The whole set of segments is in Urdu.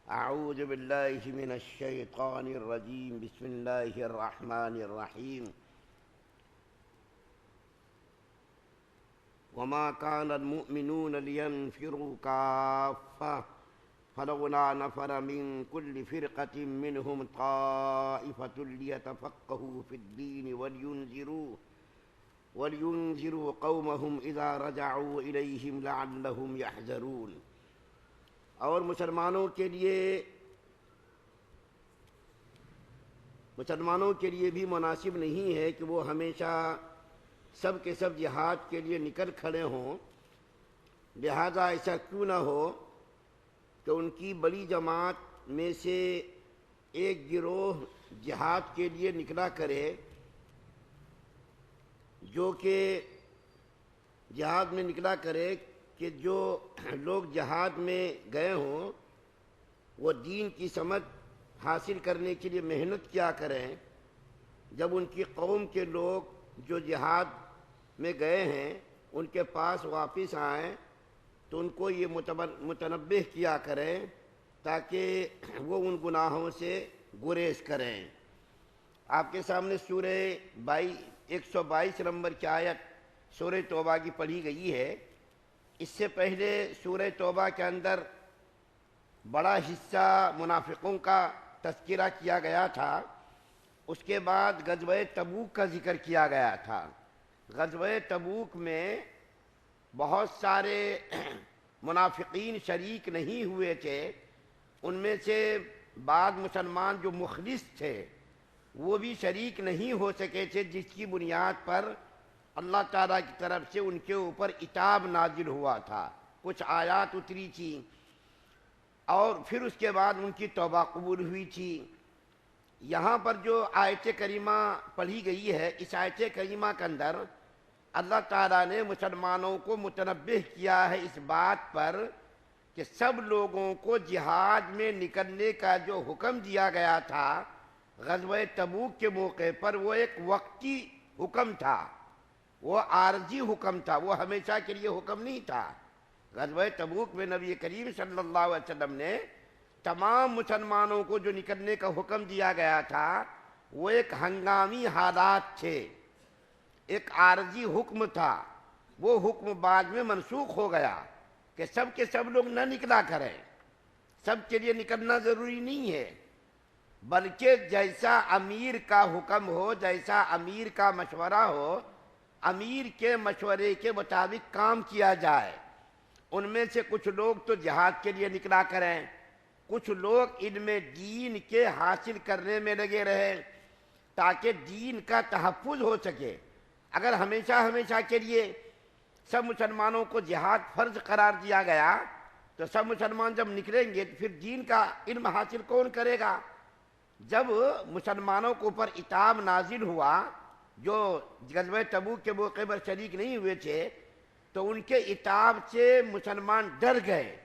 أعوذ بالله من الشيطان الرجيم بسم الله الرحمن الرحيم وما كان المؤمنون لينفروا كافة فلولا نفر من كل فرقة منهم طائفة ليتفقهوا في الدين ولينذروا قومهم إذا رجعوا إليهم لعلهم يحذرون۔ اور مسلمانوں کے لیے بھی مناسب نہیں ہے کہ وہ ہمیشہ سب کے سب جہاد کے لیے نکل کھڑے ہوں، لہذا ایسا کیوں نہ ہو کہ ان کی بڑی جماعت میں سے ایک گروہ جہاد کے لیے نکلا کرے، جو کہ جہاد میں نکلا کرے کہ جو لوگ جہاد میں گئے ہوں وہ دین کی سمجھ حاصل کرنے کے لیے محنت کیا کریں۔ جب ان کی قوم کے لوگ جو جہاد میں گئے ہیں ان کے پاس واپس آئیں تو ان کو یہ متنبہ کیا کریں تاکہ وہ ان گناہوں سے گریز کریں۔ آپ کے سامنے سورہ 122 نمبر کی آیت سورہ توبہ کی پڑھی گئی ہے۔ اس سے پہلے سورہ توبہ کے اندر بڑا حصہ منافقوں کا تذکرہ کیا گیا تھا، اس کے بعد غزوہ تبوک کا ذکر کیا گیا تھا۔ غزوہ تبوک میں بہت سارے منافقین شریک نہیں ہوئے تھے، ان میں سے بعض مسلمان جو مخلص تھے وہ بھی شریک نہیں ہو سکے تھے، جس کی بنیاد پر اللہ تعالیٰ کی طرف سے ان کے اوپر عتاب نازل ہوا تھا، کچھ آیات اتری تھی اور پھر اس کے بعد ان کی توبہ قبول ہوئی تھی۔ یہاں پر جو آیت کریمہ پڑھی گئی ہے، اس آیت کریمہ کے اندر اللہ تعالیٰ نے مسلمانوں کو متنبہ کیا ہے اس بات پر کہ سب لوگوں کو جہاد میں نکلنے کا جو حکم دیا گیا تھا غزوہ تبوک کے موقع پر، وہ ایک وقتی حکم تھا، وہ عارضی حکم تھا، وہ ہمیشہ کے لیے حکم نہیں تھا۔ غزوہ تبوک میں نبی کریم صلی اللہ علیہ وسلم نے تمام مسلمانوں کو جو نکلنے کا حکم دیا گیا تھا وہ ایک ہنگامی حالات تھے، ایک عارضی حکم تھا۔ وہ حکم بعد میں منسوخ ہو گیا کہ سب کے سب لوگ نہ نکلا کریں، سب کے لیے نکلنا ضروری نہیں ہے، بلکہ جیسا امیر کا حکم ہو، جیسا امیر کا مشورہ ہو، امیر کے مشورے کے مطابق کام کیا جائے۔ ان میں سے کچھ لوگ تو جہاد کے لیے نکلا کریں، کچھ لوگ علم دین کے حاصل کرنے میں لگے رہے تاکہ دین کا تحفظ ہو سکے۔ اگر ہمیشہ کے لیے سب مسلمانوں کو جہاد فرض قرار دیا گیا تو سب مسلمان جب نکلیں گے تو پھر دین کا علم حاصل کون کرے گا؟ جب مسلمانوں کے اوپر عتاب نازل ہوا، جو غزوہ تبوک کے موقع پر شریک نہیں ہوئے تھے، تو ان کے عتاب سے مسلمان ڈر گئے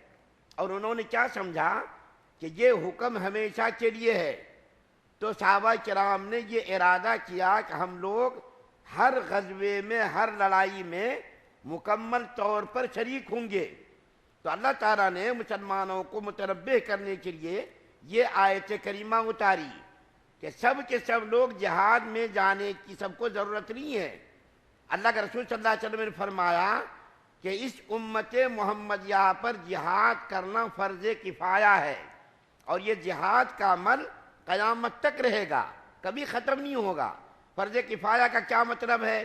اور انہوں نے کیا سمجھا کہ یہ حکم ہمیشہ کے لیے ہے۔ تو صحابہ کرام نے یہ ارادہ کیا کہ ہم لوگ ہر غزوے میں، ہر لڑائی میں مکمل طور پر شریک ہوں گے۔ تو اللہ تعالیٰ نے مسلمانوں کو متنبہ کرنے کے لیے یہ آیت کریمہ اتاری کہ سب کے سب لوگ جہاد میں جانے کی سب کو ضرورت نہیں ہے۔ اللہ کے رسول صلی اللہ علیہ وسلم نے فرمایا کہ اس امت محمدیہ پر جہاد کرنا فرض کفایہ ہے، اور یہ جہاد کا عمل قیامت تک رہے گا، کبھی ختم نہیں ہوگا۔ فرض کفایہ کا کیا مطلب ہے؟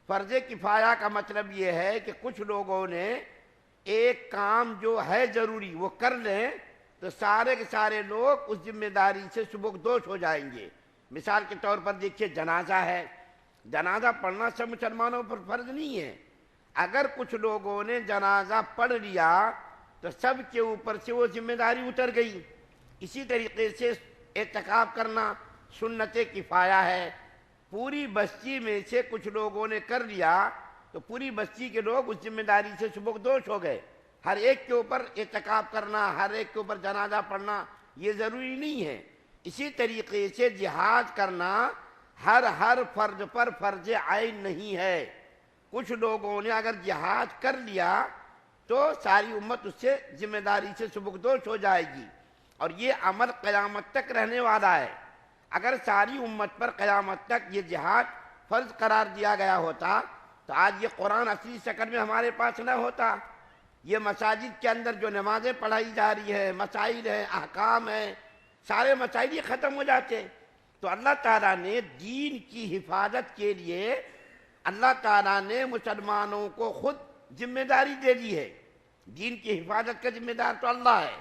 فرض کفایہ کا مطلب یہ ہے کہ کچھ لوگوں نے ایک کام جو ہے ضروری وہ کر لیں تو سارے کے سارے لوگ اس ذمہ داری سے سبکدوش ہو جائیں گے۔ مثال کے طور پر دیکھیے، جنازہ ہے، جنازہ پڑھنا سب مسلمانوں پر فرض نہیں ہے۔ اگر کچھ لوگوں نے جنازہ پڑھ لیا تو سب کے اوپر سے وہ ذمہ داری اتر گئی۔ اسی طریقے سے اعتکاف کرنا سنت کفایہ ہے، پوری بستی میں سے کچھ لوگوں نے کر لیا تو پوری بستی کے لوگ اس ذمہ داری سے سبکدوش ہو گئے۔ ہر ایک کے اوپر اعتکاف کرنا، ہر ایک کے اوپر جنازہ پڑھنا یہ ضروری نہیں ہے۔ اسی طریقے سے جہاد کرنا ہر فرد پر فرض عین نہیں ہے۔ کچھ لوگوں نے اگر جہاد کر لیا تو ساری امت اس سے ذمہ داری سے سبکدوش ہو جائے گی، اور یہ عمل قیامت تک رہنے والا ہے۔ اگر ساری امت پر قیامت تک یہ جہاد فرض قرار دیا گیا ہوتا تو آج یہ قرآن اصلی شکل میں ہمارے پاس نہ ہوتا۔ یہ مساجد کے اندر جو نمازیں پڑھائی جا رہی ہے، مسائل ہیں، احکام ہیں، سارے مسائل یہ ختم ہو جاتے۔ تو اللہ تعالیٰ نے دین کی حفاظت کے لیے اللہ تعالیٰ نے مسلمانوں کو خود ذمہ داری دے دی ہے۔ دین کی حفاظت کا ذمہ دار تو اللہ ہے،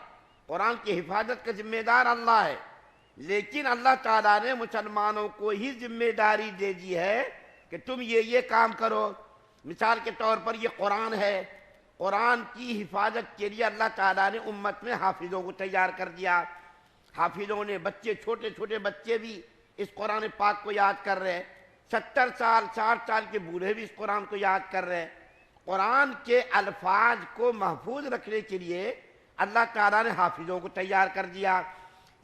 قرآن کی حفاظت کا ذمہ دار اللہ ہے، لیکن اللہ تعالیٰ نے مسلمانوں کو ہی ذمہ داری دے دی ہے کہ تم یہ کام کرو۔ مثال کے طور پر یہ قرآن ہے، قرآن کی حفاظت کے لیے اللہ تعالیٰ نے امت میں حافظوں کو تیار کر دیا۔ حافظوں نے بچے، چھوٹے چھوٹے بچے بھی اس قرآن پاک کو یاد کر رہے ہیں، 70 سال 60 سال کے بوڑھے بھی اس قرآن کو یاد کر رہے ہیں۔ قرآن کے الفاظ کو محفوظ رکھنے کے لیے اللہ تعالیٰ نے حافظوں کو تیار کر دیا۔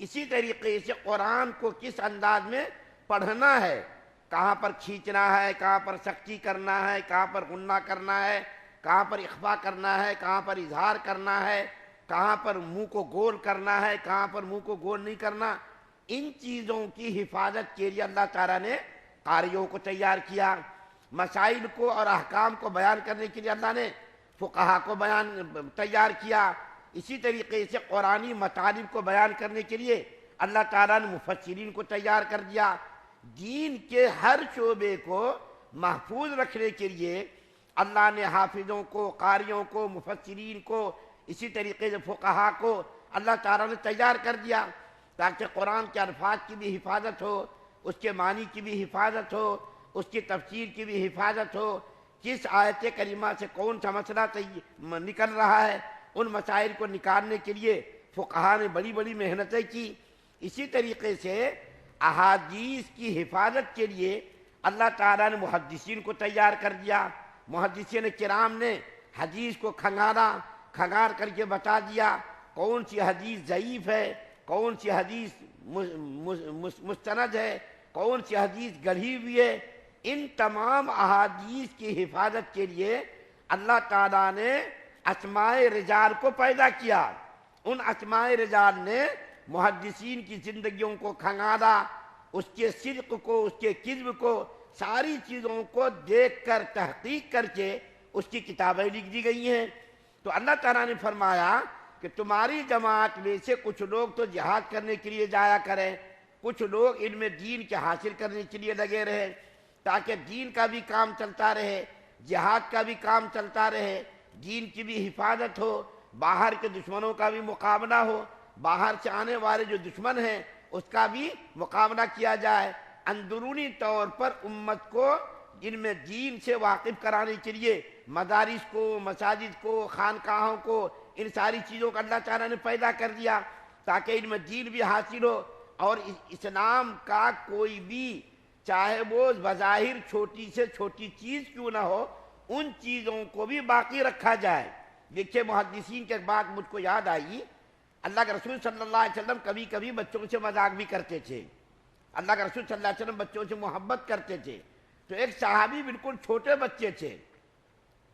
اسی طریقے سے قرآن کو کس انداز میں پڑھنا ہے، کہاں پر کھینچنا ہے، کہاں پر سختی کرنا ہے، کہاں پر غنہ کرنا ہے، کہاں پر اخفا کرنا ہے، کہاں پر اظہار کرنا ہے، کہاں پر منہ کو گول کرنا ہے، کہاں پر منہ کو گول نہیں کرنا، ان چیزوں کی حفاظت کے لیے اللہ تعالیٰ نے قاریوں کو تیار کیا۔ مسائل کو اور احکام کو بیان کرنے کے لیے اللہ نے فقہا کو تیار کیا۔ اسی طریقے سے قرآنی مطالب کو بیان کرنے کے لیے اللہ تعالیٰ نے مفسرین کو تیار کر دیا۔ دین کے ہر شعبے کو محفوظ رکھنے کے لیے اللہ نے حافظوں کو، قاریوں کو، مفسرین کو، اسی طریقے سے فقہا کو اللہ تعالیٰ نے تیار کر دیا تاکہ قرآن کے الفاظ کی بھی حفاظت ہو، اس کے معنی کی بھی حفاظت ہو، اس کی تفسیر کی بھی حفاظت ہو، کس آیت کریمہ سے کون سا مسئلہ نکل رہا ہے، ان مسائل کو نکالنے کے لیے فقہا نے بڑی بڑی محنتیں کی۔ اسی طریقے سے احادیث کی حفاظت کے لیے اللہ تعالیٰ نے محدثین کو تیار کر دیا۔ محدثین کرام نے حدیث کو کھنگار کر کے بتا دیا کون سی حدیث ضعیف ہے، کون سی حدیث مستند ہے، کون سی حدیث گڑھی ہوئی ہے۔ ان تمام احادیث کی حفاظت کے لیے اللہ تعالیٰ نے اسماء رجال کو پیدا کیا۔ ان اسماء رجال نے محدثین کی زندگیوں کو کھنگالا، اس کے صدق کو، اس کے کذب کو، ساری چیزوں کو دیکھ کر تحقیق کر کے اس کی کتابیں لکھ دی گئی ہیں۔ تو اللہ تعالیٰ نے فرمایا کہ تمہاری جماعت میں سے کچھ لوگ تو جہاد کرنے کے لیے جایا کریں، کچھ لوگ علم دین کے حاصل کرنے کے لیے لگے رہے، تاکہ دین کا بھی کام چلتا رہے، جہاد کا بھی کام چلتا رہے، دین کی بھی حفاظت ہو، باہر کے دشمنوں کا بھی مقابلہ ہو، باہر سے آنے والے جو دشمن ہیں اس کا بھی مقابلہ کیا جائے۔ اندرونی طور پر امت کو علم دین سے واقف کرانے کے لیے مدارس کو، مساجد کو، خانقاہوں کو، ان ساری چیزوں کا اللہ تعالیٰ نے پیدا کر دیا تاکہ علم دین بھی حاصل ہو، اور اسلام کا کوئی بھی چاہے وہ بظاہر چھوٹی سے چھوٹی چیز کیوں نہ ہو، ان چیزوں کو بھی باقی رکھا جائے۔ دیکھیے محدثین کے بات مجھ کو یاد آئی، اللہ کے رسول صلی اللہ علیہ وسلم کبھی کبھی بچوں سے مذاق بھی کرتے تھے، اللہ کے رسول صلی اللہ علیہ وسلم بچوں سے محبت کرتے تھے۔ تو ایک صحابی بالکل چھوٹے بچے تھے،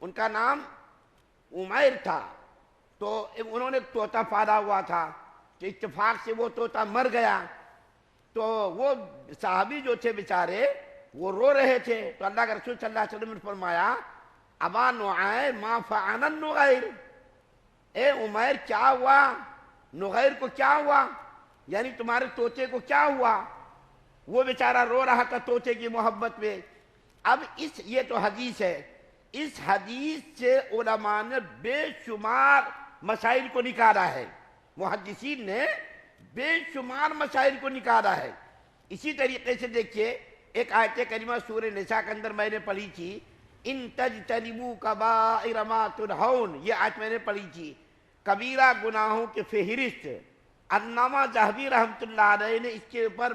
ان کا نام عمیر تھا، تو انہوں نے طوطا پالا ہوا تھا، تو اتفاق سے وہ طوطا مر گیا، تو وہ صحابی جو تھے بیچارے وہ رو رہے تھے۔ تو اللہ کے رسول صلی اللہ علیہ وسلم نے فرمایا ابا نعیم ما فعل النغیر، اے عمیر کیا ہوا، نغیر کو کیا ہوا، یعنی تمہارے طوطے کو کیا ہوا؟ وہ بیچارہ رو رہا تھا طوطے کی محبت میں۔ اب یہ تو حدیث ہے، اس حدیث سے علماء نے بے شمار مسائل کو نکالا ہے، محدثین نے بے شمار مسائل کو نکالا ہے۔ اسی طریقے سے دیکھیے ایک آیت کریمہ سورہ نساء کے اندر میں نے پڑھی تھی، ان تجتنبوا کبائر ما تنہون، یہ آیت میں نے پڑھی تھی، کبیرہ گناہوں کے فہرست۔ علامہ ذہبی رحمۃ اللہ علیہ نے اس کے اوپر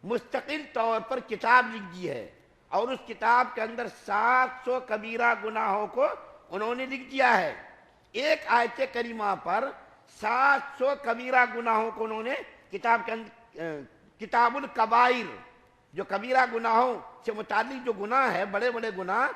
مستقل طور پر کتاب لکھ دی ہے، اور اس کتاب کے اندر 700 کبیرہ گناہوں کو انہوں نے لکھ دیا ہے۔ ایک آیت کریمہ پر 700 کبیرہ گناہوں کو انہوں نے کتاب کے اندر، کتاب الکبائر، جو کبیرہ گناہوں سے متعلق جو گناہ ہے، بڑے بڑے گناہ،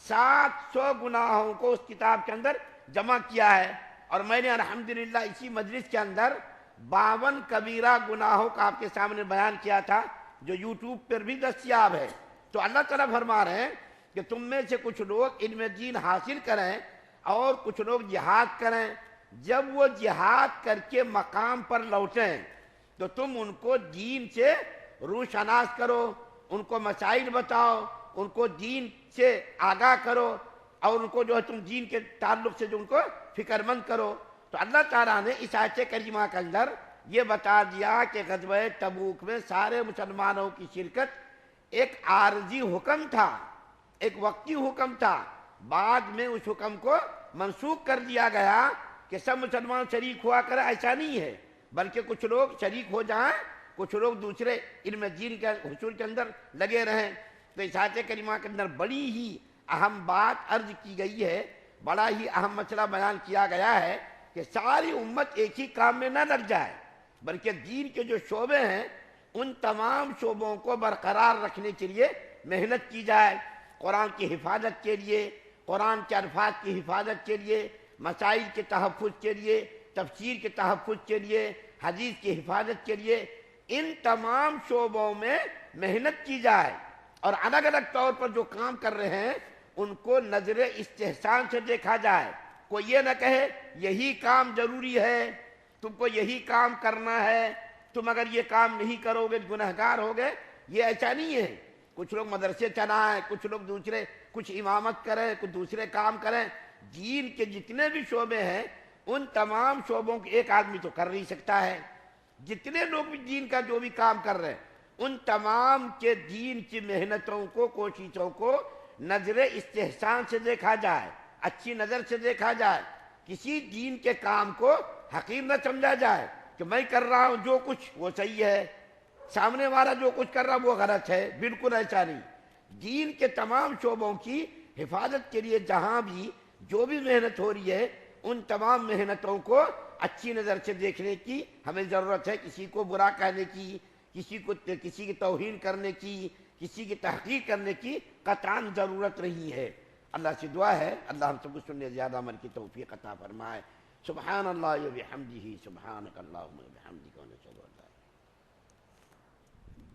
700 گناہوں کو اس کتاب کے اندر جمع کیا ہے۔ اور میں نے الحمدللہ اسی مجلس کے اندر 52 کبیرہ گناہوں کا آپ کے سامنے بیان کیا تھا جو یوٹیوب پر بھی دستیاب ہے۔ تو اللہ تعالیٰ فرما رہے ہیں کہ تم میں سے کچھ لوگ علم دین حاصل کریں اور کچھ لوگ جہاد کریں، جب وہ جہاد کر کے مقام پر لوٹیں تو تم ان کو دین سے روشناس کرو، ان کو مسائل بتاؤ، ان کو دین سے آگاہ کرو، اور ان کو جو ہے تم دین کے تعلق سے جو ان کو فکر مند کرو۔ تو اللہ تعالیٰ نے اس آیت کریمہ کے اندر یہ بتا دیا کہ غزوہ تبوک میں سارے مسلمانوں کی شرکت ایک عارضی حکم تھا، ایک وقتی حکم تھا، بعد میں اس حکم کو منسوخ کر دیا گیا کہ سب مسلمان شریک ہوا کریں، ایسا نہیں ہے، بلکہ کچھ لوگ شریک ہو جائیں، کچھ لوگ دوسرے علم دین کے حصول کے اندر لگے رہیں۔ تو اس آیت کریمہ کے اندر بڑی ہی اہم بات عرض کی گئی ہے، بڑا ہی اہم مسئلہ بیان کیا گیا ہے کہ ساری امت ایک ہی کام میں نہ لگ جائے، بلکہ دین کے جو شعبے ہیں ان تمام شعبوں کو برقرار رکھنے کے لیے محنت کی جائے، قرآن کی حفاظت کے لیے، قرآن کے الفاظ کی حفاظت کے لیے، مسائل کے تحفظ کے لیے، تفسیر کے تحفظ کے لیے، حدیث کی حفاظت کے لیے، ان تمام شعبوں میں محنت کی جائے، اور الگ الگ طور پر جو کام کر رہے ہیں ان کو نظر استحسان سے دیکھا جائے۔ کوئی یہ نہ کہے یہی کام ضروری ہے، تم کو یہی کام کرنا ہے، تم اگر یہ کام نہیں کرو گے گنہگار ہوگے، یہ ایسا نہیں ہے۔ کچھ لوگ مدرسے چلائیں، کچھ لوگ دوسرے کچھ امامت کریں، کچھ دوسرے کام کریں، دین کے جتنے بھی شعبے ہیں ان تمام شعبوں کے ایک آدمی تو کر نہیں سکتا ہے۔ جتنے لوگ بھی دین کا جو بھی کام کر رہے ہیں ان تمام کے دین کی محنتوں کو، کوششوں کو نظر استحسان سے دیکھا جائے، اچھی نظر سے دیکھا جائے، کسی دین کے کام کو حقیر نہ سمجھا جائے کہ میں کر رہا ہوں جو کچھ وہ صحیح ہے، سامنے والا جو کچھ کر رہا وہ غلط ہے، بالکل ایسا نہیں۔ دین کے تمام شعبوں کی حفاظت کے لیے جہاں بھی جو بھی محنت ہو رہی ہے ان تمام محنتوں کو اچھی نظر سے دیکھنے کی ہمیں ضرورت ہے، کسی کو برا کہنے کی، کسی کی توہین کرنے کی، کسی کی تحقیر کرنے کی قطعاً ضرورت نہیں ہے۔ اللہ سے دعا ہے اللہ ہم سب کو سننے زیادہ عمل کی توفیق عطا فرمائے۔ سبحان اللہ و بحمدہ، سبحانک اللہم و بحمدک، و نشہد ان لا